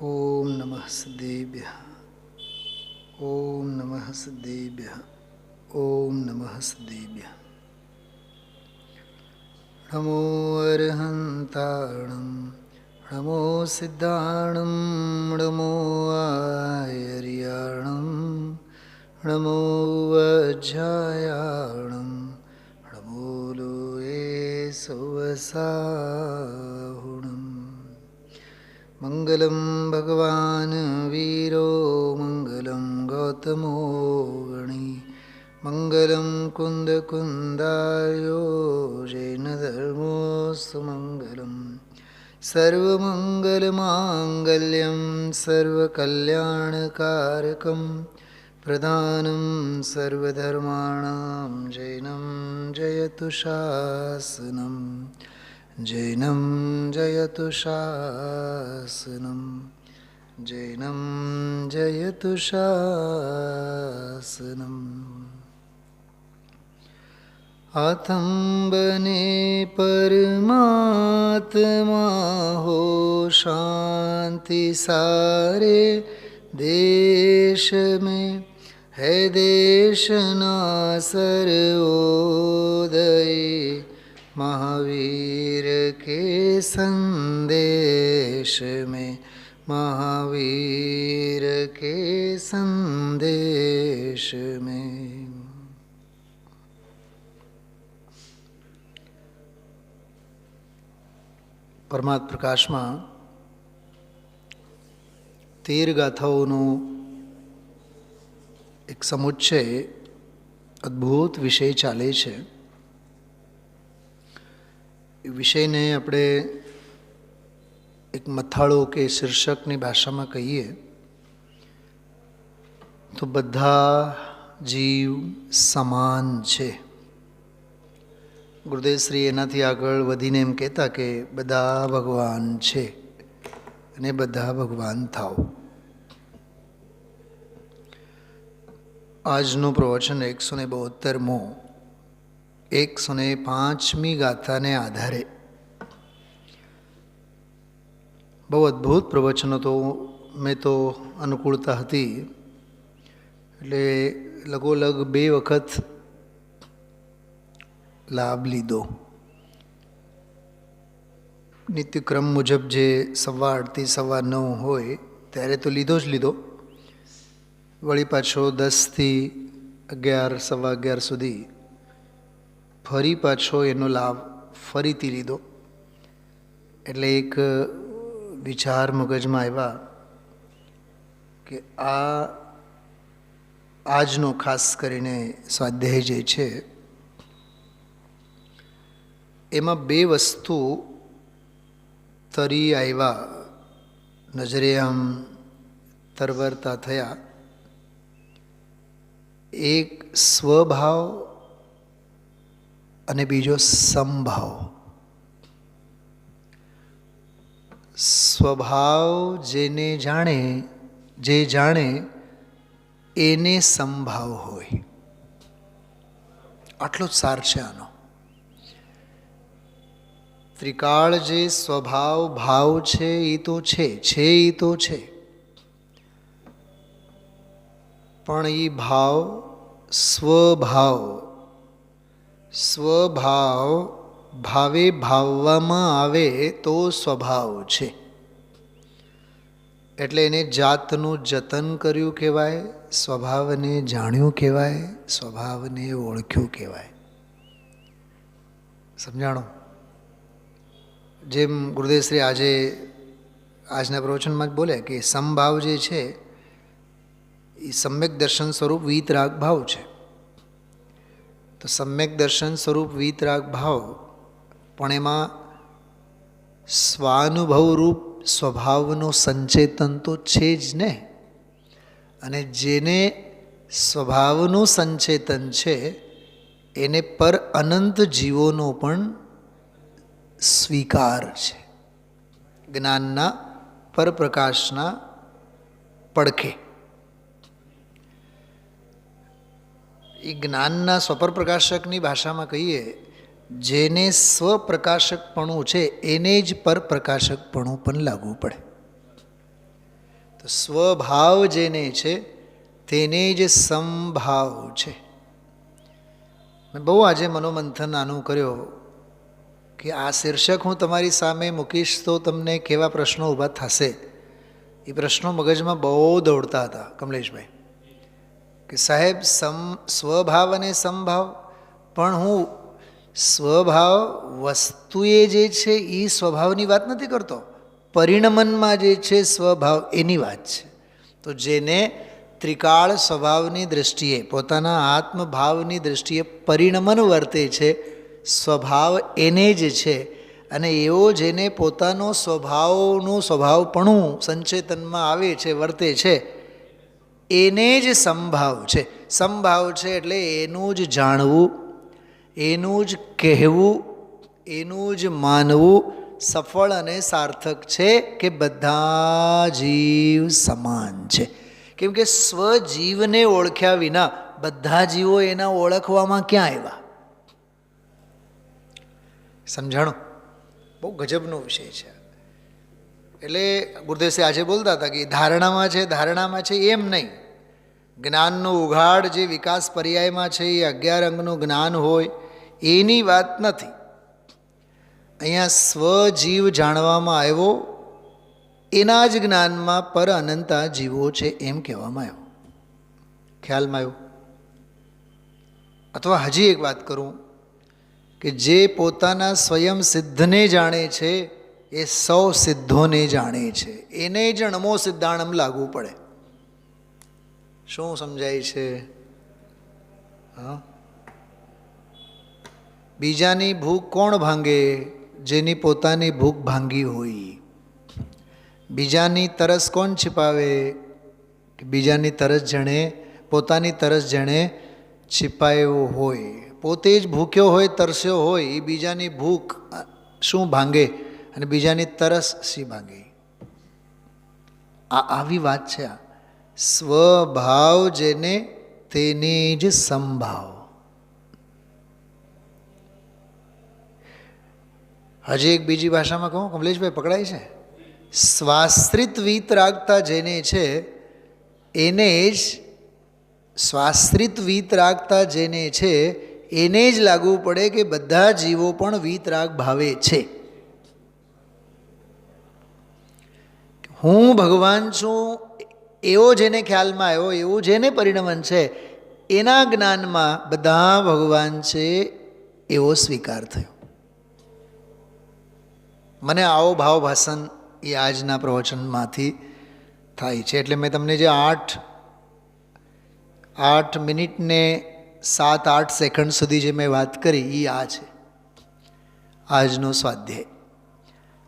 ओम नमः सिद्धेभ्यः। ओम नमः सिद्धेभ्यः। ओम नमः सिद्धेभ्यः। नमो अरहन्ताणं नमो सिद्धाणं नमो आयर्याणं नमो वज्रायाणं नमो लोये सुवसाहुणम्। मंगलम भगवान वीरो मंगलम गौतमो गणी मंगलम कुंद कुंदायो जैन धर्मो सुमंगलम सर्वमंगल मांगल्यम सर्वकल्याणकारकम प्रधानम सर्वधर्माणां जैनम जयतु शासनम जैनं जयतु शासनं जैनं जयतु शासनम्। आतंबने परमात्मा हो शांति सारे देश में है देशना सर्वोदय महावीर के संदेश में महावीर के संदेश में। પરમાત્મ પ્રકાશમાં 13 ગાથાઓનો એક સમુચ્ચય અદ્ભુત વિષય ચાલે છે. વિષયને આપણે એક મથાળો કે શીર્ષકની ભાષામાં કહીએ તો બધા જીવ સમાન છે. ગુરુદેવશ્રી એનાથી આગળ વધીને એમ કહેતા કે બધા ભગવાન છે અને બધા ભગવાન થાવ. આજનું પ્રવચન 172મો 105મી ગાથાને આધારે. બહુ અદ્ભુત પ્રવચનો તો મેં તો અનુકૂળતા હતી એટલે લગોલગ 2 વખત લાભ લીધો. નિત્યક્રમ મુજબ જે 8:30 9:15 હોય ત્યારે તો લીધો જ લીધો. વળી પાછો 10 થી 11 11:15 સુધી ફરી પાછો એનો લાભ ફરીથી લીધો. એટલે એક વિચાર મગજમાં આવ્યા કે આજનો ખાસ કરીને સ્વાધ્યાય જે છે એમાં 2 વસ્તુ તરી આવ્યા, નજરે આમ તરવરતા થયા. એક સ્વભાવ અને બીજો સમભાવ. સ્વભાવ જેને જાણે, જે જાણે એને સમભાવ હોય. આટલો જ સાર છે આનો. ત્રિકાળ જે સ્વભાવ ભાવ છે એ તો છે એ તો છે, પણ એ ભાવ સ્વભાવ ભાવે ભાવવામાં આવે તો સ્વભાવ છે. એટલે એને જાતનું જતન કર્યું કહેવાય, સ્વભાવને જાણ્યું કહેવાય, સ્વભાવને ઓળખ્યું કહેવાય. સમજાણો? જેમ ગુરુદેવશ્રી આજના પ્રવચનમાં જ બોલ્યા કે સમભાવ જે છે એ સમ્યક દર્શન સ્વરૂપ વીતરાગ ભાવ છે. તો સમ્યક દર્શન સ્વરૂપ વીતરાગ ભાવ, પણ એમાં સ્વાનુભવ રૂપ સ્વભાવનો સંચેતન તો છે જ ને. અને જેને સ્વભાવનું સંચેતન છે એને પર અનંત જીવોનો પણ સ્વીકાર છે. જ્ઞાનના પરપ્રકાશના પડખે એ જ્ઞાનના સ્વપર પ્રકાશકની ભાષામાં કહીએ, જેને સ્વપ્રકાશકપણું છે એને જ પરપ્રકાશકપણું પણ લાગવું પડે. તો સ્વભાવ જેને છે તેને જ સમભાવ છે. મેં બહુ આજે મનોમંથન આનું કર્યો કે આ શીર્ષક હું તમારી સામે મૂકીશ તો તમને કેવા પ્રશ્નો ઊભા થશે. એ પ્રશ્નો મગજમાં બહુ દોડતા હતા કમલેશભાઈ, કે સાહેબ સ્વભાવ અને સમભાવ, પણ હું સ્વભાવ વસ્તુએ જે છે એ સ્વભાવની વાત નથી કરતો, પરિણમનમાં જે છે સ્વભાવ એની વાત છે. તો જેને ત્રિકાળ સ્વભાવની દૃષ્ટિએ, પોતાના આત્મભાવની દૃષ્ટિએ પરિણમન વર્તે છે, સ્વભાવ એને જ છે. અને એવો જેને પોતાનો સ્વભાવપણું સંચેતનમાં આવે છે, વર્તે છે, એને જ સમભાવ છે. સમભાવ છે એટલે એનું જ જાણવું, એનું જ કહેવું, એનું જ માનવું સફળ અને સાર્થક છે કે બધા જીવ સમાન છે. કેમ કે સ્વજીવને ઓળખ્યા વિના બધા જીવો એના ઓળખવામાં ક્યાં આવ્યા? સમજાણું? બહુ ગજબનો વિષય છે. એટલે ગુરુદેવસિંહ આજે બોલતા હતા કે ધારણામાં છે એમ નહીં. જ્ઞાનનો ઉઘાડ જે વિકાસ પર્યાયમાં છે એ 11 અંગનું જ્ઞાન હોય એની વાત નથી. અહીંયા સ્વજીવ જાણવામાં આવ્યો, એના જ જ્ઞાનમાં પર અનંતા જીવો છે એમ કહેવામાં આવ્યું. ખ્યાલમાં આવ્યું? અથવા હજી એક વાત કરું કે જે પોતાના સ્વયં સિદ્ધને જાણે છે એ સૌ સિદ્ધોને જાણે છે. એને જ નમો સિદ્ધાણમ લાગવું પડે. શું સમજાય છે? હા, બીજાની ભૂખ કોણ ભાંગે? જેની પોતાની ભૂખ ભાંગી હોય. બીજાની તરસ કોણ छिपाવે? કે બીજાની તરસ જેણે, પોતાની તરસ જેણે छिपाયો હોય. પોતે જ ભૂખ્યો હોય, તરસ્યો હોય, એ બીજાની ભૂખ શું ભાંગે અને બીજાની તરસ શી ભાંગે? આવી વાત છે. આ સ્વભાવ જેને તેને જ સમભાવ. હજી એક બીજી ભાષામાં કહું કમલેશભાઈ, પકડાય છે? સ્વાશ્રિત વીતરાગતા જેને છે એને જ, સ્વાશ્રિત વીતરાગતા જેને છે એને જ લાગવું પડે કે બધા જીવો પણ વીતરાગ ભાવે છે. હું ભગવાન છું એવો જેને ખ્યાલમાં આવ્યો, એવું જેને પરિણમન છે, એના જ્ઞાનમાં બધા ભગવાન છે એવો સ્વીકાર થયો. મને આવો ભાવ ભાષણ એ આજના પ્રવચનમાંથી થાય છે. એટલે મેં તમને જે 8 મિનિટ ને 7-8 સેકન્ડ સુધી જે મેં વાત કરી એ આ છે આજનો સ્વાધ્યાય.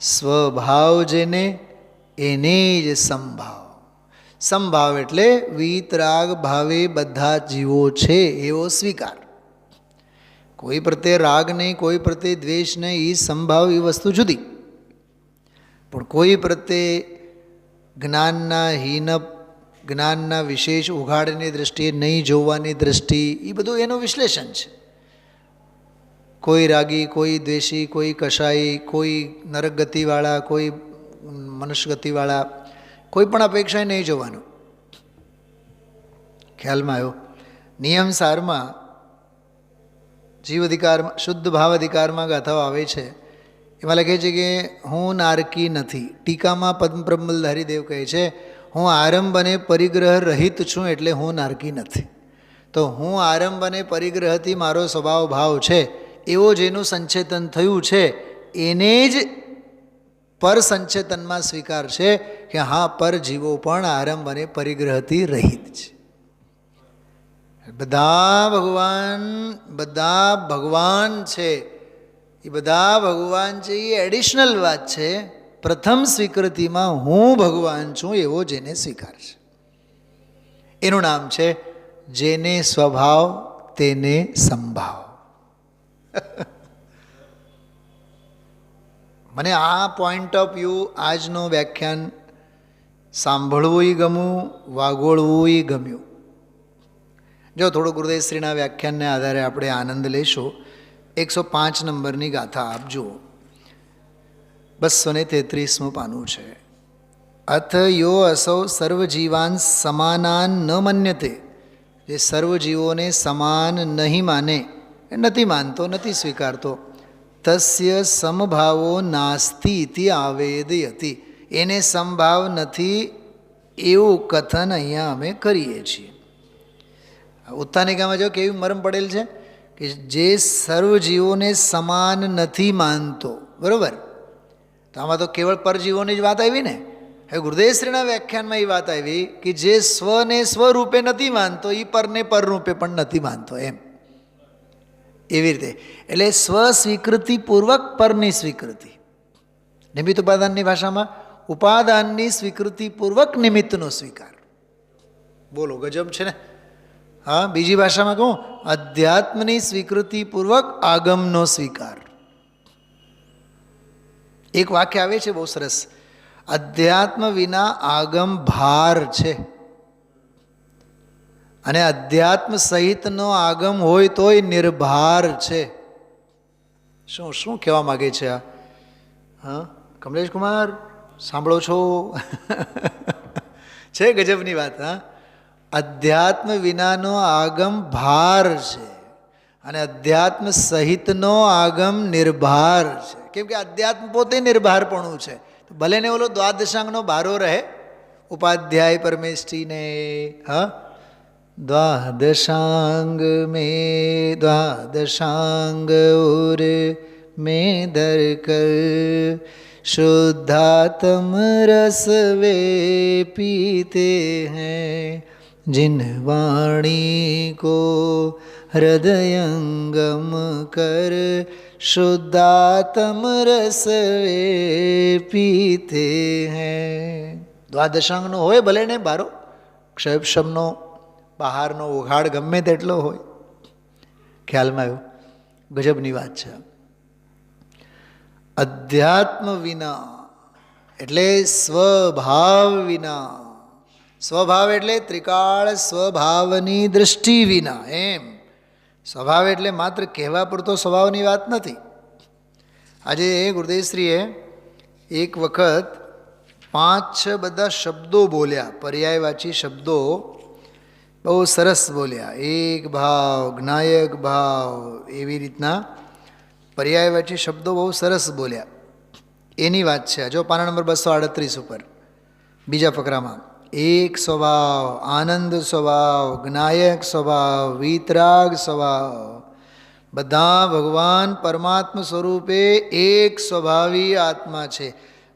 સ્વભાવ જેને એને જ સમભાવ. સમભાવ એટલે વીતરાગ ભાવે બધા જીવો છે એવો સ્વીકાર. કોઈ પ્રત્યે રાગ નહીં, કોઈ પ્રત્યે દ્વેષ નહીં, એ સમભાવ એ વસ્તુ જુદી. પણ કોઈ પ્રત્યે જ્ઞાનના વિશેષ ઉઘાડની દૃષ્ટિએ નહીં જોવાની દૃષ્ટિ, એ બધું એનું વિશ્લેષણ છે. કોઈ રાગી, કોઈ દ્વેષી, કોઈ કશાયી, કોઈ નરક ગતિવાળા, કોઈ મનુષ્ય ગતિવાળા, કોઈ પણ અપેક્ષાએ નહીં જોવાનું. ખ્યાલમાં આવ્યો? નિયમ સારમાં જીવ અધિકારમાં, શુદ્ધ ભાવ અધિકારમાં ગાથાઓ આવે છે. એમાં લખે છે કે હું નારકી નથી. ટીકામાં પદ્મપ્રબલધારી દેવ કહે છે હું આરંભ અને પરિગ્રહ રહિત છું એટલે હું નારકી નથી. તો હું આરંભ અને પરિગ્રહથી મારો સ્વભાવ ભાવ છે એવો જેનું સંચેતન થયું છે એને જ પર સંચેતનમાં સ્વીકાર છે કે હા, પર જીવો પણ આરંભ અને પરિગ્રહથી રહિત છે. બધા ભગવાન છે, એ બધા ભગવાન છે એ એડિશનલ વાત છે. પ્રથમ સ્વીકૃતિમાં હું ભગવાન છું એવો જેને સ્વીકાર છે એનું નામ છે જેને સ્વભાવ તેને સંભાવ. મને આ પોઈન્ટ ઓફ વ્યૂ આજનો વ્યાખ્યાન સાંભળવું ગમ્યું, વાગોળવું ગમ્યું. જો થોડું ગુરુદેવશ્રીના વ્યાખ્યાનને આધારે આપણે આનંદ લેશું. 105 નંબરની ગાથા આપજો. 233મું પાનું છે. અથ યો અસૌ સર્વજીવાન સમાનાન ન મન્યતે, જે સર્વજીવોને સમાન નહીં માને, નથી માનતો, નથી સ્વીકારતો, તસ્ય સમભાવો નાસ્તિ ઇતિ આવેદયતિ, એને સમભાવ નથી એવું કથન અહીંયા અમે કરીએ છીએ. ઉત્થાનિકામાં જો કેવી મરમ પડેલ છે કે જે સર્વજીવોને સમાન નથી માનતો, બરાબર, તો આમાં તો કેવળ પરજીવોની જ વાત આવી ને. હવે ગુરુદેવશ્રીના વ્યાખ્યાનમાં એ વાત આવી કે જે સ્વને સ્વરૂપે નથી માનતો એ પરને પરરૂપે પણ નથી માનતો, એમ એવી રીતે. એટલે સ્વસ્વીકૃતિપૂર્વક પરની સ્વીકૃતિ, નિમિત્ત ઉપાદાનની ભાષામાં ઉપાદાનની સ્વીકૃતિપૂર્વક નિમિત્તનો સ્વીકાર. બોલો, ગજબ છે ને. હા, બીજી ભાષામાં કહું, અધ્યાત્મની સ્વીકૃતિપૂર્વક આગમનો સ્વીકાર. એક વાક્ય આવે છે બહુ સરસ, અધ્યાત્મ વિના આગમ ભાર છે, અને અધ્યાત્મ સહિતનો આગમ હોય તોય નિર્ભાર છે. શું શું કહેવા માગે છે આ? હા, કમલેશ કુમાર સાંભળો છો? છે ગજબની વાત. હા, અધ્યાત્મ વિનાનો આગમ ભાર છે અને અધ્યાત્મ સહિતનો આગમ નિર્ભાર છે. કેમ કે અધ્યાત્મ પોતે નિર્ભારપણું છે. ભલે ને ઓલો દ્વાદશાંગનો ભારો રહે, ઉપાધ્યાય પરમેષ્ઠીને, હા, દ્વાદશાંગ મેં દ્વાદશાંગ ઉર મેં દર કર શુદ્ધાત્મ રસ વે પીતે हैं जिन वाणी को हृदयंगम कर शुद्धात्म रस वे पीते हैं. દ્વાદશાંગનો હોય ભલે ને બારો, ક્ષયપશમનો, બહારનો ઉઘાડ ગમે તેટલો હોય. ખ્યાલમાં આવ્યું? ગજબની વાત છે. અધ્યાત્મ વિના એટલે સ્વભાવ વિના. સ્વભાવ એટલે ત્રિકાળ સ્વભાવની દૃષ્ટિ વિના. એમ સ્વભાવ એટલે માત્ર કહેવા પૂરતો સ્વભાવની વાત નથી. આજે ગુરુદેવશ્રીએ એક વખત 5-6 બધા શબ્દો બોલ્યા, પર્યાયવાચી શબ્દો બહુ સરસ બોલ્યા. એક ભાવ, જ્ઞાયક ભાવ, એવી રીતના પર્યાયવાચી શબ્દો બહુ સરસ બોલ્યા. એની વાત છે. જો પાના નંબર 238 ઉપર બીજા ફકરામાં, એક સ્વભાવ, આનંદ સ્વભાવ, જ્ઞાયક સ્વભાવ, વીતરાગ સ્વભાવ, બધા ભગવાન પરમાત્મ સ્વરૂપે એક સ્વભાવી આત્મા છે.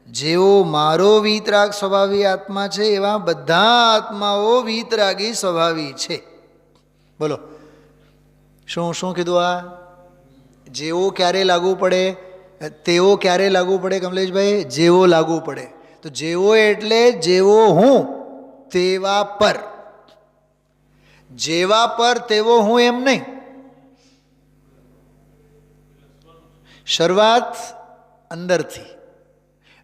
જેવો મારો વીતરાગ સ્વભાવી આત્મા છે એવા બધા આત્માઓ વીતરાગી સ્વભાવી છે. બોલો, શું શું કીધું? આ જેવો ક્યારે લાગુ પડે? તેવો ક્યારે લાગુ પડે કમલેશભાઈ? જેવો લાગુ પડે. તો જેવો એટલે જેવો હું તેવા પર. જેવા પર તેવો હું એમ નહીં. શરૂઆત અંદરથી,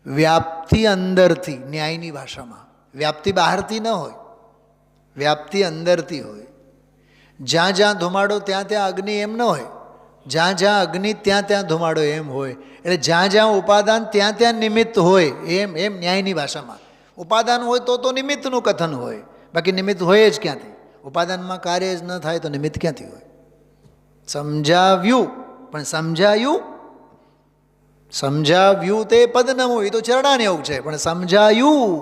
વ્યાપ્તિ અંદરથી. ન્યાયની ભાષામાં વ્યાપ્તિ બહારથી ન હોય, વ્યાપ્તિ અંદરથી હોય. જ્યાં જ્યાં ધુમાડો ત્યાં ત્યાં અગ્નિ એમ ન હોય. જ્યાં જ્યાં અગ્નિ ત્યાં ત્યાં ધુમાડો એમ હોય. એટલે જ્યાં જ્યાં ઉપાદાન ત્યાં ત્યાં નિમિત્ત હોય. એમ એમ ન્યાયની ભાષામાં ઉપાદાન હોય તો નિમિત્તનું કથન હોય. બાકી નિમિત્ત હોય જ ક્યાંથી? ઉપાદાનમાં કાર્ય જ ન થાય તો નિમિત્ત ક્યાંથી હોય? સમજાવ્યું પણ સમજાયું. સમજાવ્યું તે પદનમું, એ તો ચરણાને એવું છે. પણ સમજાયું,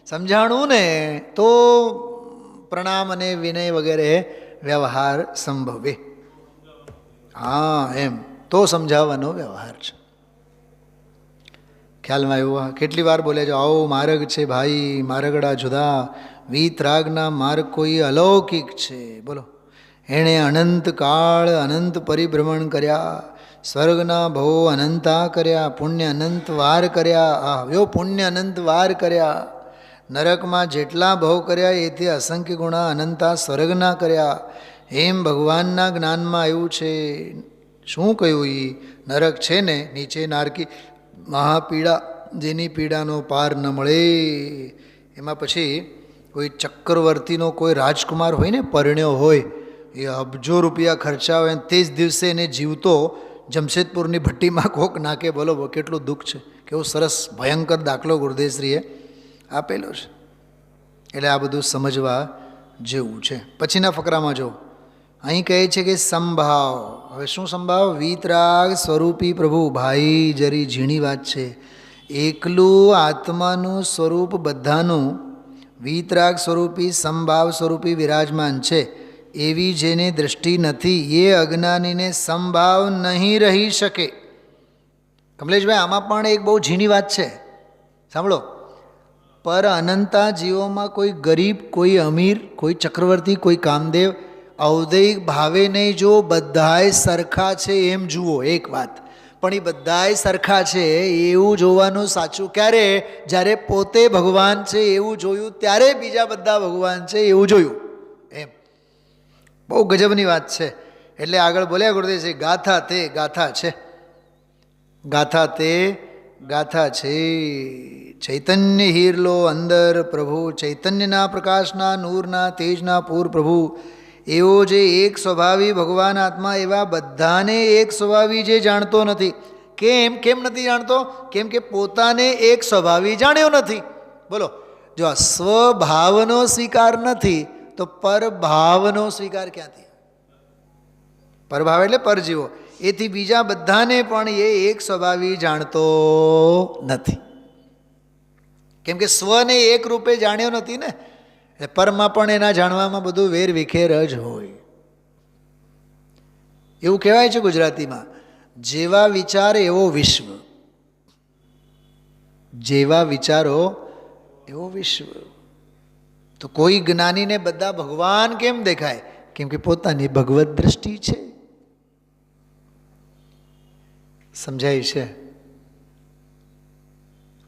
સમજાણું ને તો પ્રણામ અને વિનય વગેરે વ્યવહાર સંભવે. હા, એમ તો સમજાવવાનો વ્યવહાર છે. ખ્યાલમાં આવ્યું? કેટલી વાર બોલે છે, આવો માર્ગ છે ભાઈ, માર્ગડા જુદા, વીતરાગના માર્ગ કોઈ અલૌકિક છે. બોલો, એણે અનંત કાળ અનંત પરિભ્રમણ કર્યા, સ્વર્ગના ભવો અનંતા કર્યા, પુણ્ય અનંત વાર કર્યા. આવ્યો પુણ્ય અનંત વાર કર્યા. નરકમાં જેટલા ભવ કર્યા એથી અસંખ્ય ગુણા અનંતા સ્વર્ગના કર્યા. એમ ભગવાનના જ્ઞાનમાં આવ્યું છે. શું કહ્યું? એ નરક છે ને, નીચે નારકી મહાપીડા, જેની પીડાનો પાર ન મળે. એમાં પછી કોઈ ચક્રવર્તીનો કોઈ રાજકુમાર હોય ને, પરણ્યો હોય, એ અબજો રૂપિયા ખર્ચા હોય, તે જ દિવસે એને જીવતો જમશેદપુરની ભટ્ટીમાં કોક નાખે. બોલો કેટલું દુઃખ છે. કેવો સરસ ભયંકર દાખલો ગુરુદેવશ્રીએ આપેલો છે. એટલે આ બધું સમજવા જેવું છે. પછીના ફકરામાં જો અહીં કહે છે કે સંભાવ. હવે શું સંભાવ? વીતરાગ સ્વરૂપી પ્રભુ. ભાઈ જરી ઝીણી વાત છે. એકલું આત્માનું સ્વરૂપ બધાનું વીતરાગ સ્વરૂપી સંભાવ સ્વરૂપી વિરાજમાન છે. એવી જેને દૃષ્ટિ નથી એ અજ્ઞાનીને સંભાવ નહીં રહી શકે. કમલેશભાઈ, આમાં પણ એક બહુ ઝીણી વાત છે, સાંભળો. પર અનંતા જીવોમાં કોઈ ગરીબ, કોઈ અમીર, કોઈ ચક્રવર્તી, કોઈ કામદેવ ઔદૈહિક ભાવે નહીં જો, બધાય સરખા છે એમ જુઓ. એક વાત, પણ એ બધાય સરખા છે એવું જોવાનું સાચું ક્યારે? જ્યારે પોતે ભગવાન છે એવું જોયું, ત્યારે બીજા બધા ભગવાન છે એવું જોયું. એમ બહુ ગજબની વાત છે. એટલે આગળ બોલ્યા ગુરુદેવ છે, ગાથા તે ગાથા છે, ગાથા તે ગાથા છે. ચૈતન્ય હીરલો અંદર પ્રભુ, ચૈતન્યના પ્રકાશના નૂરના તેજના પૂર પ્રભુ. એવો જે એક સ્વભાવી ભગવાન આત્મા, એવા બધાને એક સ્વભાવી જે જાણતો નથી. કેમ નથી જાણતો? કેમ કે પોતાને એક સ્વભાવી જાણ્યો નથી. બોલો, જો સ્વભાવનો સ્વીકાર નથી તો પરભાવનો સ્વીકાર ક્યાંથી? પરભાવ એટલે પરજીવો. એથી બીજા બધાને પણ એ એક સ્વભાવી જાણતો નથી. કેમ કે સ્વને એક રૂપે જાણ્યો નથી ને, એટલે પરમાં પણ એના જાણવામાં બધું વેર વિખેર જ હોય. એવું કહેવાય છે ગુજરાતીમાં, જેવા વિચાર એવો વિશ્વ. જેવા વિચારો એવો વિશ્વ. તો કોઈ જ્ઞાનીને બધા ભગવાન કેમ દેખાય? કેમ કે પોતાની ભગવત દ્રષ્ટિ છે. સમજાય છે?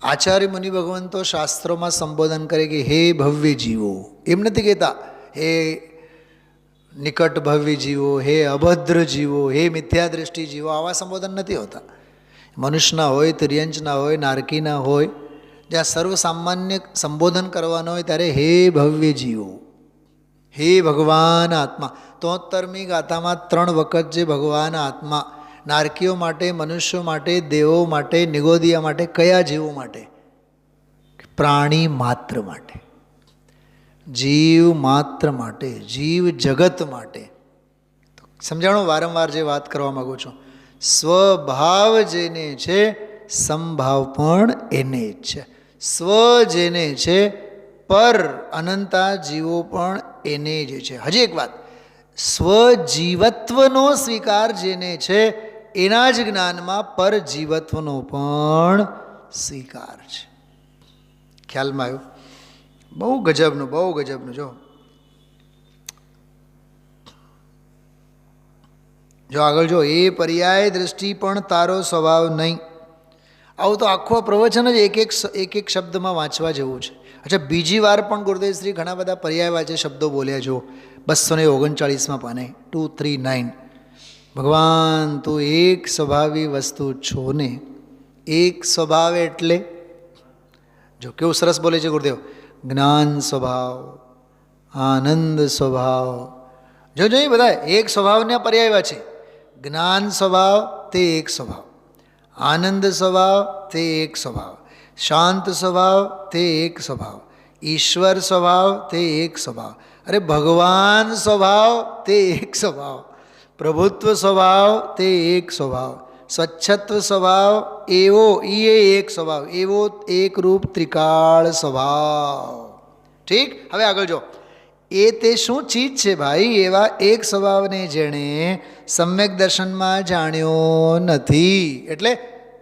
આચાર્ય મુનિ ભગવંતો શાસ્ત્રોમાં સંબોધન કરે કે હે ભવ્ય જીવો. એમ નથી કહેતા હે નિકટ ભવ્ય જીવો, હે અભદ્ર જીવો, હે મિથ્યા દ્રષ્ટિ જીવો. આવા સંબોધન નથી હોતા. મનુષ્યના હોય, તિર્યંચના હોય, નારકીના હોય, જ્યાં સર્વસામાન્ય સંબોધન કરવાનો હોય ત્યારે હે ભવ્ય જીવો, હે ભગવાન આત્મા. 73મી ગાથામાં 3 વખત જે ભગવાન આત્મા, નારકીઓ માટે, મનુષ્યો માટે, દેવો માટે, નિગોદિયા માટે. કયા જીવો માટે? પ્રાણી માત્ર માટે, જીવ માત્ર માટે, જીવ જગત માટે. સમજાણો? વારંવાર જે વાત કરવા માગું છું, સ્વભાવ જેને છે સંભાવ પણ એને જ છે. સ્વ જેને છે પર અનંતા જીવો પણ એને જ છે. હજી એક વાત, સ્વજીવત્વનો સ્વીકાર જેને છે એના જ જ્ઞાનમાં પરજીવત્વનો પણ સ્વીકાર છે. ખ્યાલમાં આવ્યું? બહુ ગજબનું, બહુ ગજબનું. જો આગળ જો, એ પર્યાય દ્રષ્ટિ પણ તારો સ્વભાવ નહીં. આવું તો આખું પ્રવચન જ એક એક શબ્દમાં વાંચવા જેવું છે. અચ્છા, બીજી વાર પણ ગુરુદેવશ્રી ઘણા બધા પર્યાયવાચક શબ્દો બોલ્યા. જો 239માં પાને 239. ભગવાન તું એક સ્વભાવી વસ્તુ છો ને. એક સ્વભાવ એટલે જો કેવું સરસ બોલે છે ગુરુદેવ, જ્ઞાન સ્વભાવ, આનંદ સ્વભાવ. જો એ બધા એક સ્વભાવના પર્યાયવા છે. જ્ઞાન સ્વભાવ તે એક સ્વભાવ, આનંદ સ્વભાવ તે એક સ્વભાવ, શાંત સ્વભાવ તે એક સ્વભાવ, ઈશ્વર સ્વભાવ તે એક સ્વભાવ. અરે ભગવાન સ્વભાવ તે એક સ્વભાવ, પ્રભુત્વ સ્વભાવ તે એક સ્વભાવ, સ્વચ્છત્વ સ્વભાવ એવો એ એક સ્વભાવ, એવો એક રૂપ ત્રિકાળ સ્વભાવ. ઠીક, હવે આગળ જો. એ તે શું ચીજ છે ભાઈ? એવા એક સ્વભાવને જેણે સમ્યક દર્શનમાં જાણ્યો નથી, એટલે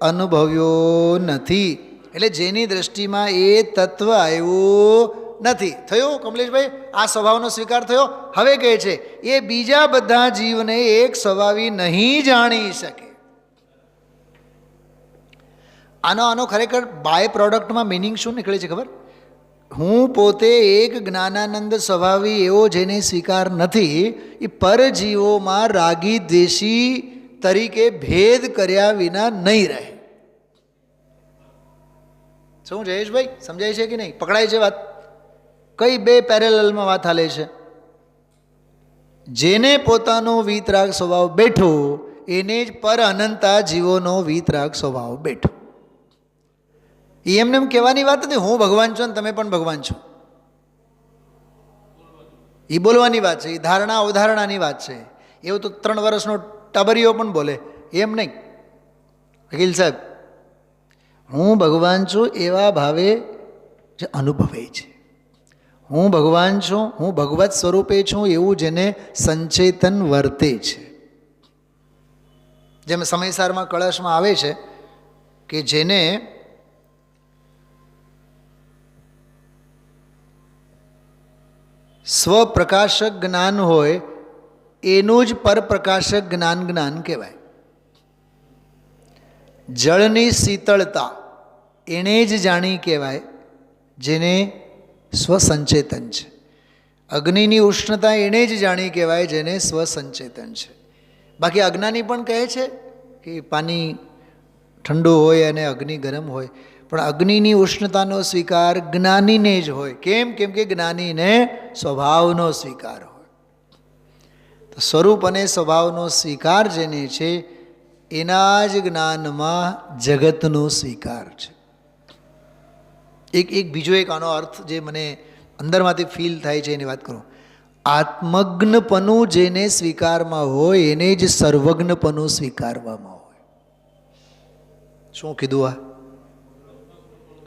અનુભવ્યો નથી, એટલે જેની દ્રષ્ટિમાં એ તત્વ આવ્યું નથી. થયો કમલેશભાઈ? આ સ્વભાવનો સ્વીકાર થયો. હવે કહે છે એ બીજા બધા જીવને એક સ્વભાવી નહીં જાણી શકે. આનો ખરેખર બાય પ્રોડક્ટમાં મિનિંગ શું નીકળે છે ખબર? હું પોતે એક જ્ઞાનાનંદ સ્વભાવી એવો જેને સ્વીકાર નથી, એ પરજીવોમાં રાગી દ્વેષી તરીકે ભેદ કર્યા વિના નહીં રહે. શું જયેશભાઈ, સમજાય છે કે નહીં? પકડાય છે વાત? કઈ બે પેરેલલમાં વાત હાલે છે? જેને પોતાનો વીતરાગ સ્વભાવ બેઠો એને જ પર અનંતા જીવોનો વીતરાગ સ્વભાવ બેઠો. એ એમને એમ કહેવાની વાત નથી, હું ભગવાન છું ને તમે પણ ભગવાન છો. એ બોલવાની વાત છે, એ ધારણા અવધારણાની વાત છે. એવું તો 3 વર્ષનો ટબરીઓ પણ બોલે, એમ નહીં. વકીલ સાહેબ, હું ભગવાન છું એવા ભાવે જે અનુભવે છે. હું ભગવાન છું, હું ભગવત સ્વરૂપે છું એવું જેને સંચેતન વર્તે છે. જેમ સમયસારમાં કળશમાં આવે છે કે જેને સ્વપ્રકાશક જ્ઞાન હોય એનું જ પરપ્રકાશક જ્ઞાન જ્ઞાન કહેવાય. જળની શીતળતા એણે જ જાણી કહેવાય જેને સ્વસંચેતન છે. અગ્નિની ઉષ્ણતા એણે જ જાણી કહેવાય જેને સ્વસંચેતન છે. બાકી અજ્ઞાની પણ કહે છે કે પાણી ઠંડુ હોય અને અગ્નિ ગરમ હોય, પણ અગ્નિની ઉષ્ણતાનો સ્વીકાર જ્ઞાનીને જ હોય. કેમ? કેમ કે જ્ઞાનીને સ્વભાવનો સ્વીકાર હોય. તો સ્વરૂપ અને સ્વભાવનો સ્વીકાર જેને છે એના જ જ્ઞાનમાં જગતનો સ્વીકાર છે. એક બીજો એક આનો અર્થ જે મને અંદરમાંથી ફીલ થાય છે એની વાત કરું. આત્મજ્ઞપણું જેને સ્વીકારમાં હોય એને જ સર્વજ્ઞપણું સ્વીકારવામાં હોય. શું કીધું આ?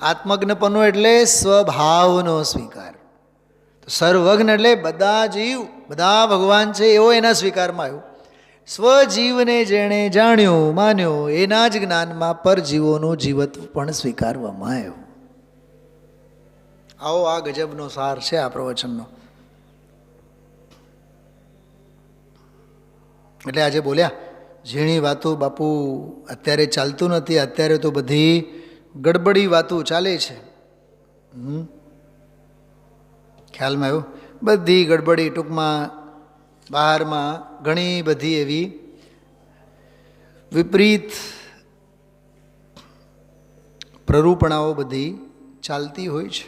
આત્મજ્ઞપણું એટલે સ્વભાવનો સ્વીકાર. સર્વજ્ઞ એટલે બધા જીવ, બધા ભગવાન છે એવો એના સ્વીકારમાં આવ્યો. સ્વજીવને જેણે જાણ્યો માન્યો એના જ જ્ઞાનમાં પરજીવોનું જીવત્વ પણ સ્વીકારવામાં આવ્યું. આવો આ ગજબનો સાર છે આ પ્રવચનનો. એટલે આજે બોલ્યા ઝીણી વાતો બાપુ અત્યારે ચાલતું નથી. અત્યારે તો બધી ગડબડી વાતો ચાલે છે. ખ્યાલમાં આવ્યું? બધી ગડબડી, ટૂંકમાં બહારમાં ઘણી બધી એવી વિપરીત પ્રરૂપણાઓ બધી ચાલતી હોય છે.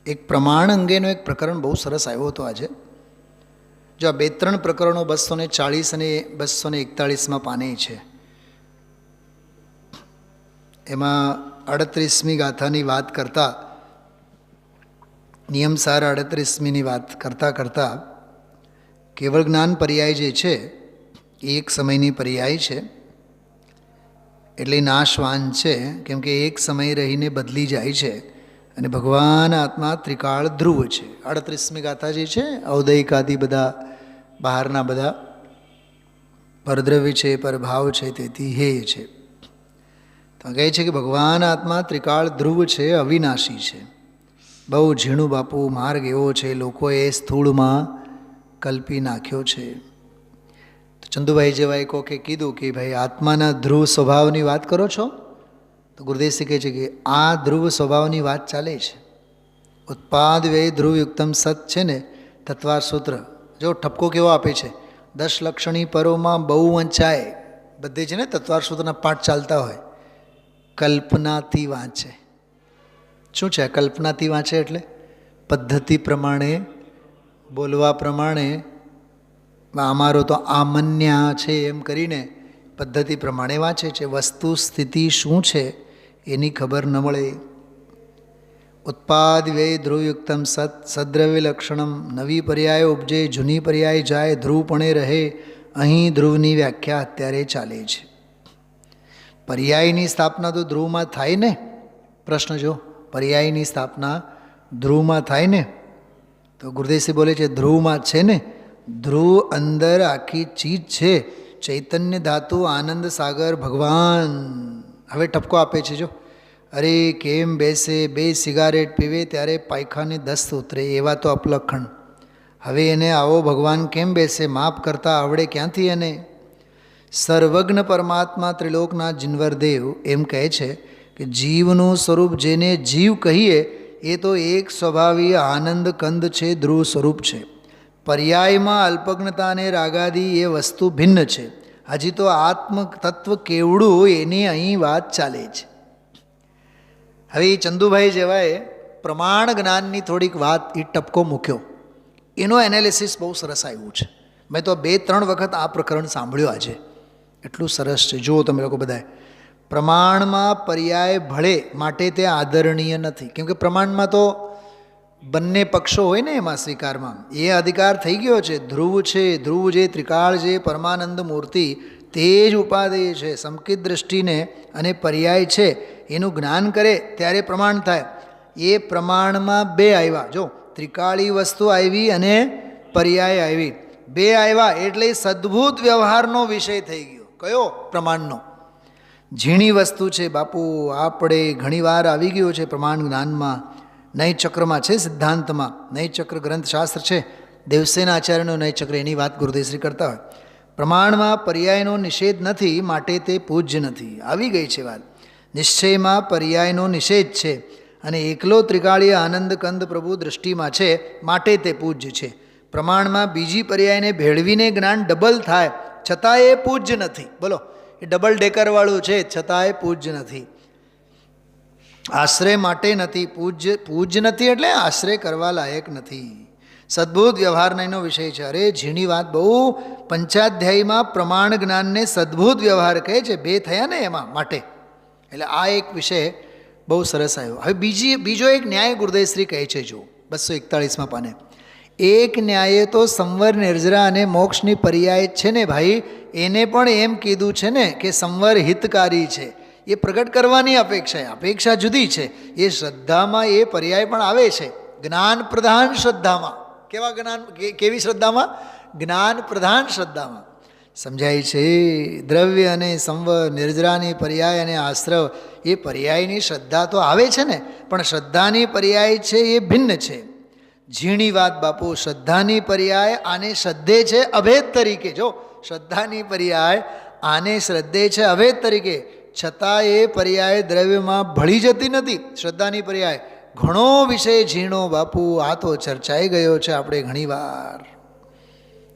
એક પ્રમાણ અંગેનો એક પ્રકરણ બહુ સરસ આવ્યો હતો આજે. જો આ 2-3 પ્રકરણો 240 અને 241 પાને છે. એમાં 38મી ગાથાની વાત કરતા, નિયમસાર 38મીની વાત કરતાં કેવળ જ્ઞાન પર્યાય જે છે એ એક સમયની પર્યાય છે, એટલે નાશવાન છે. કેમ કે એક સમય રહીને બદલી જાય છે અને ભગવાન આત્મા ત્રિકાળ ધ્રુવ છે. 38મી ગાથા જે છે ઔદયિકાદિ બધા બહારના બધા પરદ્રવ્ય છે, પરભાવ છે, તેથી હેય છે. તો કહે છે કે ભગવાન આત્મા ત્રિકાળ ધ્રુવ છે, અવિનાશી છે. બહુ ઝીણું બાપુ માર્ગ એવો છે લોકોએ સ્થૂળમાં કલ્પી નાખ્યો છે. તો ચંદુભાઈ જેવા કોકે કીધું કે ભાઈ આત્માના ધ્રુવ સ્વભાવની વાત કરો છો? તો ગુરુદેવજી કહે છે કે આ ધ્રુવ સ્વભાવની વાત ચાલે છે. ઉત્પાદ વ્યય ધ્રુવયુક્તમ સત છે ને તત્વાર સૂત્ર, જો ઠપકો કેવો આપે છે, 10 લક્ષણી પરોમાં બહુ વંચાય, બધે છે ને તત્વાર સૂત્રના પાઠ ચાલતા હોય. કલ્પનાથી વાંચે. શું છે કલ્પનાથી વાંચે? એટલે પદ્ધતિ પ્રમાણે, બોલવા પ્રમાણે, અમારો તો આમન્યા છે એમ કરીને પદ્ધતિ પ્રમાણે વાંચે છે. વસ્તુ સ્થિતિ શું છે એની ખબર ન મળે. ઉત્પાદ વ્યય ધ્રુવયુક્તમ સત સદ્રવ્ય લક્ષણમ, નવી પર્યાય ઉપજે જૂની પર્યાય જાય, ધ્રુવપણે રહે. અહીં ધ્રુવની વ્યાખ્યા અત્યારે ચાલે છે. પર્યાયની સ્થાપના તો ધ્રુવમાં થાય ને? પ્રશ્ન જો, પર્યાયની સ્થાપના ધ્રુવમાં થાય ને? તો ગુરુદેવજી બોલે છે ધ્રુવમાં છે ને. ધ્રુવ અંદર આખી ચીજ છે, ચૈતન્ય ધાતુ, આનંદ સાગર, ભગવાન. હવે ઠપકો આપે છે જો, અરે કેમ બેસે, 2 સિગારેટ પીવે ત્યારે પાયખાને દસ્ત ઉતરે, એવા તો અપલખણ. હવે એને આવો ભગવાન કેમ બેસે, માફ કરતા આવડે ક્યાંથી એને? સર્વજ્ઞ પરમાત્મા ત્રિલોકના જીનવરદેવ એમ કહે છે કે જીવનું સ્વરૂપ જેને જીવ કહીએ એ તો એક સ્વભાવી આનંદ કંદ છે, ધ્રુવ સ્વરૂપ છે. પર્યાયમાં અલ્પજ્ઞતા અને રાગાદી એ વસ્તુ ભિન્ન છે. હજી તો આત્મ તત્વ કેવડું એની અહીં વાત ચાલે છે. હવે એ ચંદુભાઈ જેવાએ પ્રમાણ જ્ઞાનની થોડીક વાત એ ટપકો મૂક્યો, એનો એનાલિસિસ બહુ સરસ આવ્યું છે. મેં તો 2-3 વખત આ પ્રકરણ સાંભળ્યો આજે. એટલું સરસ છે, જુઓ તમે લોકો બધાએ. પ્રમાણમાં પર્યાય ભળે માટે તે આદરણીય નથી. કેમ કે પ્રમાણમાં તો બંને પક્ષો હોય ને એમાં સ્વીકારમાં એ અધિકાર થઈ ગયો છે. ધ્રુવ છે, ધ્રુવ જે ત્રિકાળ જે પરમાનંદ મૂર્તિ તે જ ઉપાદેય છે. સંકિત દૃષ્ટિને અને પર્યાય છે એનું જ્ઞાન કરે ત્યારે પ્રમાણ થાય. એ પ્રમાણમાં બે આવ્યા, જો ત્રિકાળી વસ્તુ આવી અને પર્યાય આવી, બે આવ્યા એટલે સદ્ભૂત વ્યવહારનો વિષય થઈ ગયો. કયો? પ્રમાણનો. ઝીણી વસ્તુ છે બાપુ, આપણે ઘણીવાર આવી ગયો છે પ્રમાણ જ્ઞાનમાં. નય ચક્રમાં છે, સિદ્ધાંતમાં નય ચક્ર ગ્રંથશાસ્ત્ર છે, દેવસેના આચાર્યનો નય ચક્ર, એની વાત ગુરુદેવશ્રી કરતા હોય. પ્રમાણમાં પર્યાયનો નિષેધ નથી માટે તે પૂજ્ય નથી. આવી ગઈ છે વાત. નિશ્ચયમાં પર્યાયનો નિષેધ છે અને એકલો ત્રિકાળીય આનંદ કંદ પ્રભુ દૃષ્ટિમાં છે માટે તે પૂજ્ય છે. પ્રમાણમાં બીજી પર્યાયને ભેળવીને જ્ઞાન ડબલ થાય છતાં એ પૂજ્ય નથી. બોલો, એ ડબલ ડેકરવાળું છે છતાં એ પૂજ્ય નથી. આશ્રય માટે નથી, પૂજ્ય નથી એટલે આશ્રય કરવા લાયક નથી. સદ્ભૂત વ્યવહારનો વિષય છે. અરે ઝીણી વાત બહુ. પંચાધ્યાયીમાં પ્રમાણ જ્ઞાનને સદ્ભૂત વ્યવહાર કહે છે. બે થયા ને એમાં માટે. એટલે આ એક વિષય બહુ સરસ આવ્યો. હવે બીજો એક ન્યાય ગુરુદેવશ્રી કહે છે, જો 241માં પાને. એક ન્યાયે તો સંવર નિર્જરા અને મોક્ષની પર્યાય છે ને ભાઈ, એને પણ એમ કીધું છે ને કે સંવર હિતકારી છે. એ પ્રગટ કરવાની અપેક્ષા જુદી છે. એ શ્રદ્ધામાં એ પર્યાય પણ આવે છે. જ્ઞાન પ્રધાન શ્રદ્ધામાં. કેવી શ્રદ્ધામાં? જ્ઞાન પ્રધાન શ્રદ્ધામાં. સમજાય છે. દ્રવ્ય અને સંવર નિર્જરાની પર્યાય અને આશ્રવ એ પર્યાયની શ્રદ્ધા તો આવે છે ને, પણ શ્રદ્ધાની પર્યાય છે એ ભિન્ન છે. ઝીણી વાત બાપુ. શ્રદ્ધાની પર્યાય આને શ્રદ્ધે છે અભેદ તરીકે. જો શ્રદ્ધાની પર્યાય આને શ્રદ્ધે છે અભેદ તરીકે, છતાં એ પર્યાય દ્રવ્યમાં ભળી જતી નથી. શ્રદ્ધાની પર્યાય ઘણો વિષય ઝીણો બાપુ. આ તો ચર્ચાઈ ગયો છે આપણે ઘણીવાર.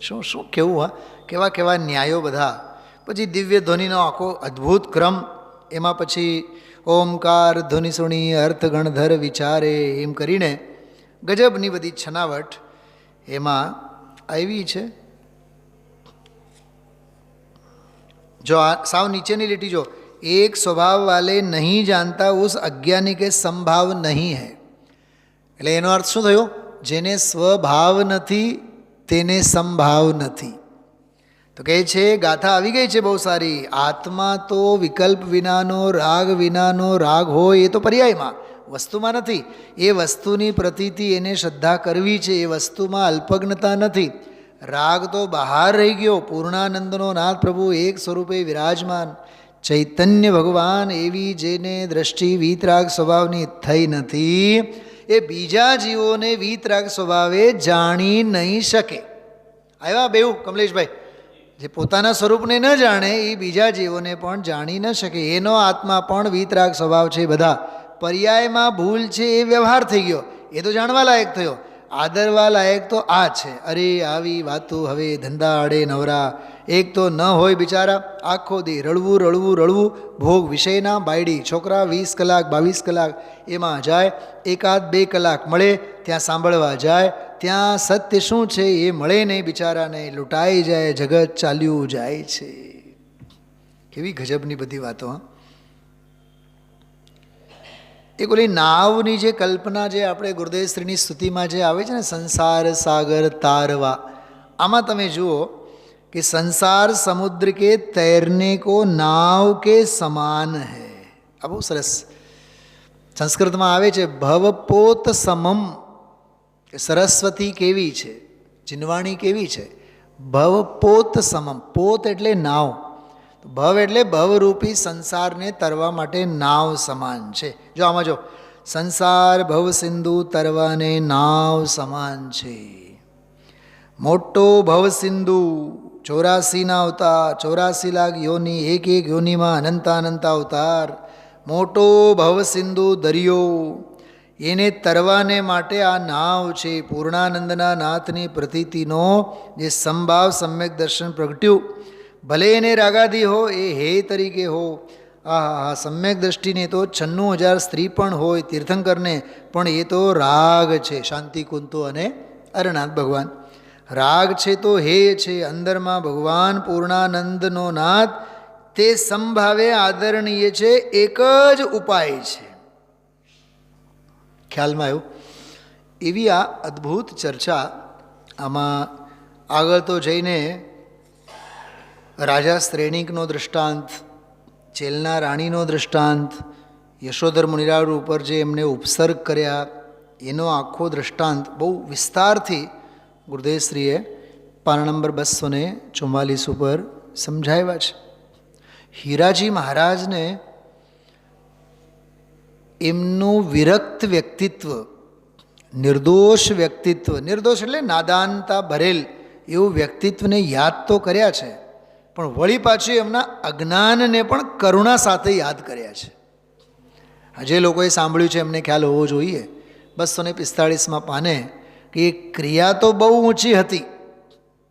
શું શું કેવું? કેવા કેવા ન્યાયો બધા. પછી દિવ્ય ધ્વનિનો આખો અદ્ભુત ક્રમ. એમાં પછી ઓમકાર ધ્વનિ સુણી અર્થ ગણધર વિચારે એમ કરીને ગજબની બધી છનાવટ એમાં આવી છે. જો આ સાવ નીચેની લીટી જો, एक स्वभाव वाले नहीं जानता उस अज्ञानी के संभाव नहीं है. એટલે એનો અર્થ શું થયો? જેને સ્વભાવ નથી તેને સંભાવ નથી. તો કહે છે ગાથા આવી ગઈ છે બહુ સારી. આત્મા તો વિકલ્પ વિનાનો, રાગ વિનાનો. રાગ હોય એ તો પર્યાયમાં, વસ્તુમાં નથી. એ વસ્તુની પ્રતીતિ એને શ્રદ્ધા કરવી છે. એ વસ્તુમાં અલ્પજ્ઞતા નથી. રાગ તો બહાર રહી ગયો. પૂર્ણાનંદનો નાથ પ્રભુ એક સ્વરૂપે વિરાજમાન ચૈતન્ય ભગવાન એવી જેને દ્રષ્ટિ વીતરાગ સ્વભાવની થઈ નથી, એ બીજા જીવોને વીતરાગ સ્વભાવે જાણી નહીં શકે. આવ્યા બેઉ કમલેશભાઈ. જે પોતાના સ્વરૂપને ન જાણે એ બીજા જીવોને પણ જાણી ન શકે. એનો આત્મા પણ વીતરાગ સ્વભાવ છે. બધા પર્યાયમાં ભૂલ છે એ વ્યવહાર થઈ ગયો, એ તો જાણવા લાયક થયો. આદરવા લાયક તો આ છે. અરે આવી વાતો હવે ધંધા આડે નવરા. એક તો ન હોય બિચારા, આખો દી રડવું રડવું રડવું. ભોગ વિષયના. બાયડી છોકરા 20 કલાક 22 કલાક એમાં જાય. એકાદ 2 કલાક મળે ત્યાં સાંભળવા જાય. ત્યાં સત્ય શું છે એ મળે નહીં બિચારાને. લૂંટાઈ જાય, જગત ચાલ્યું જાય છે. કેવી ગજબની બધી વાતો. એક ઓલી નાવની જે કલ્પના જે આપણે ગુરુદેવશ્રીની સ્તુતિમાં જે આવે છે ને, સંસાર સાગર તારવા, આમાં તમે જુઓ कि संसार समुद्र के तैरने को नाव के समान है. આ બહુ સરસ સંસ્કૃતમાં આવે છે. ભવપોત સમમ. કે સરસ્વતી કેવી છે, જીનવાણી કેવી છે. ભવપોત સમમ. પોત એટલે નાવ. ભવ એટલે ભવરૂપી સંસારને તરવા માટે નાવ સમાન છે. જો આમાં જો, સંસાર ભવ સિંધુ તરવાને નાવ સમાન છે. મોટો ભવ સિંધુ 84 અવતાર, 84 લાખ યોની, એક યોનીમાં અનંત અવતાર. મોટો ભવ સિંધુ દરિયો, એને તરવાને માટે આ નાવ છે. પૂર્ણાનંદના નાથની પ્રતીતિનો જે સંભાવ સમ્યક દર્શન પ્રગટ્યું. ભલે એને રાગાદી હો, એ હે તરીકે હો. આ સમ્યક દ્રષ્ટિને તો 96,000 સ્ત્રી પણ હોય તીર્થંકરને, પણ એ તો રાગ છે. શાંતિ કુંતો અને અરનાથ ભગવાન રાગ છે તો હે છે. અંદરમાં ભગવાન પૂર્ણાનંદનો નાથ તે સમભાવે આદરણીય છે, એક જ ઉપાય છે. ખ્યાલમાં આવ્યું? એવી આ અદ્ભુત ચર્ચા. આમાં આગળ તો જઈને રાજા શ્રેણિકનો દૃષ્ટાંત, ચેલના રાણીનો દૃષ્ટાંત, યશોધર મુનિરાળ ઉપર જે એમને ઉપસર્ગ કર્યા એનો આખો દૃષ્ટાંત બહુ વિસ્તારથી ગુરુદેવશ્રીએ પાના નંબર 244 ઉપર સમજાવ્યા છે. હીરાજી મહારાજને એમનું વિરક્ત વ્યક્તિત્વ, નિર્દોષ વ્યક્તિત્વ, નિર્દોષ એટલે નાદાનતા ભરેલ એવું વ્યક્તિત્વને યાદ તો કર્યા છે, પણ વળી પાછું એમના અજ્ઞાનને પણ કરુણા સાથે યાદ કર્યા છે. જે લોકોએ સાંભળ્યું છે એમને ખ્યાલ હોવો જોઈએ 245 પાને કે એ ક્રિયા તો બહુ ઊંચી હતી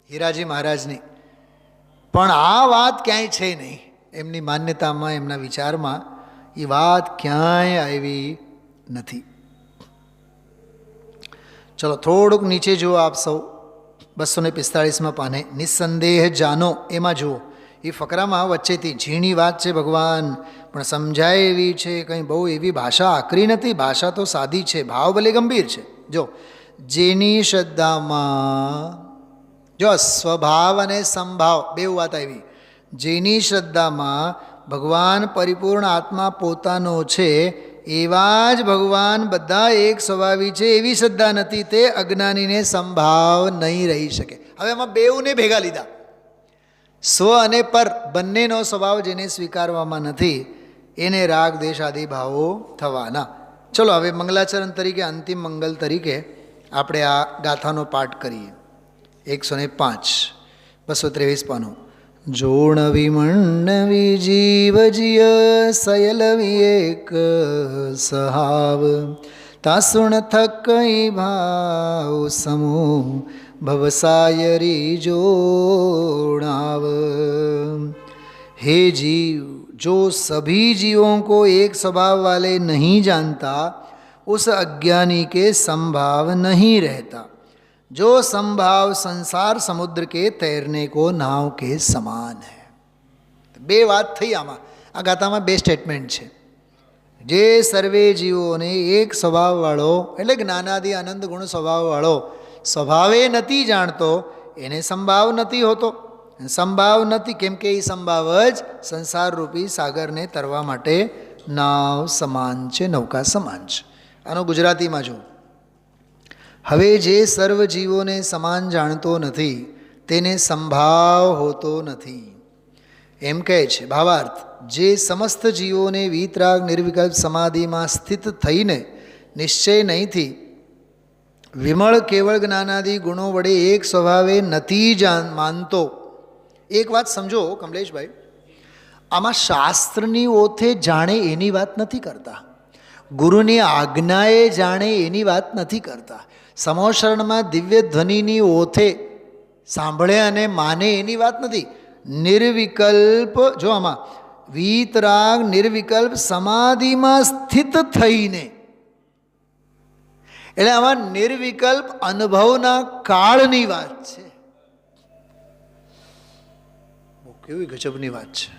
હીરાજી મહારાજની, પણ આ વાત ક્યાંય છે નહીં. એમની માન્યતામાં, એમના વિચારમાં એ વાત ક્યાંય આવી નથી. ચલો થોડુંક નીચે જુઓ આપ સૌ 245 પાને નિસંદેહ જાનો, એમાં જુઓ એ ફકરામાં વચ્ચેથી ઝીણી વાત છે ભગવાન, પણ સમજાય એવી છે, કંઈ બહુ એવી ભાષા આકરી નથી, ભાષા તો સાદી છે, ભાવ ભલે ગંભીર છે. જો જેની શ્રદ્ધામાં, જો સ્વભાવ અને સંભાવ બેઉ વાત આવી. જેની શ્રદ્ધામાં ભગવાન પરિપૂર્ણ આત્મા પોતાનો છે, એવા જ ભગવાન બધા એક સ્વભાવી છે, એવી શ્રદ્ધા નથી, તે અજ્ઞાનીને સંભાવ નહીં રહી શકે. હવે એમાં બેઉને ભેગા લીધા. સ્વ અને પર બંનેનો સ્વભાવ જેને સ્વીકારવામાં નથી એને રાગ દેશ આદિ ભાવો થવાના. ચલો હવે મંગલાચરણ તરીકે, અંતિમ મંગલ તરીકે આપણે આ ગાથાનો પાઠ કરીએ. 105 223 પાનું. જોણ વિમણવી જીવ જીય સયલવી એક સહાવ, તાસુણ થકઈ ભાવ સમૂહ ભવસાયરી जोड़ाव. हे जीव, जो सभी जीवों को एक स्वभाव वाले नहीं जानता, उस अज्ञानी के संभाव नहीं रहता. जो संभाव संसार समुद्र के तैरने को नाव के समान है. બે વાત થઈ આમાં. આ ગાથામાં બે સ્ટેટમેન્ટ છે. જે સર્વે જીવોને એક સ્વભાવવાળો એટલે જ્ઞાનાદિ આનંદ ગુણ સ્વભાવવાળો સ્વભાવે નથી જાણતો, એને સંભાવ નથી હોતો. સંભાવ નથી કેમ કે એ સંભાવ જ સંસારરૂપી સાગરને તરવા માટે નાવ સમાન છે, નૌકા સમાન છે. આનો ગુજરાતીમાં જો, હવે જે સર્વ જીવોને સમાન જાણતો નથી તેને સંભાવ હોતો નથી એમ કહે છે. ભાવાર્થ, જે સમસ્ત જીવોને વીતરાગ નિર્વિકલ્પ સમાધિમાં સ્થિત થઈને નિશ્ચય નહીંથી વિમળ કેવળ જ્ઞાનાદિ ગુણો વડે એક સ્વભાવે નથી માનતો. એક વાત સમજો કમલેશભાઈ, આમાં શાસ્ત્રની ઓથે જાણે એની વાત નથી કરતા, ગુરુની આજ્ઞાએ જાણે એની વાત નથી કરતા, સમોશરણમાં દિવ્ય ધ્વનિની ઓથે સાંભળે અને માને એની વાત નથી. નિર્વિકલ્પ, જો આમાં વીતરાગ નિર્વિકલ્પ સમાધિમાં સ્થિત થઈને, એટલે આમાં નિર્વિકલ્પ અનુભવના કાળની વાત છે. કેવી ગજબની વાત છે.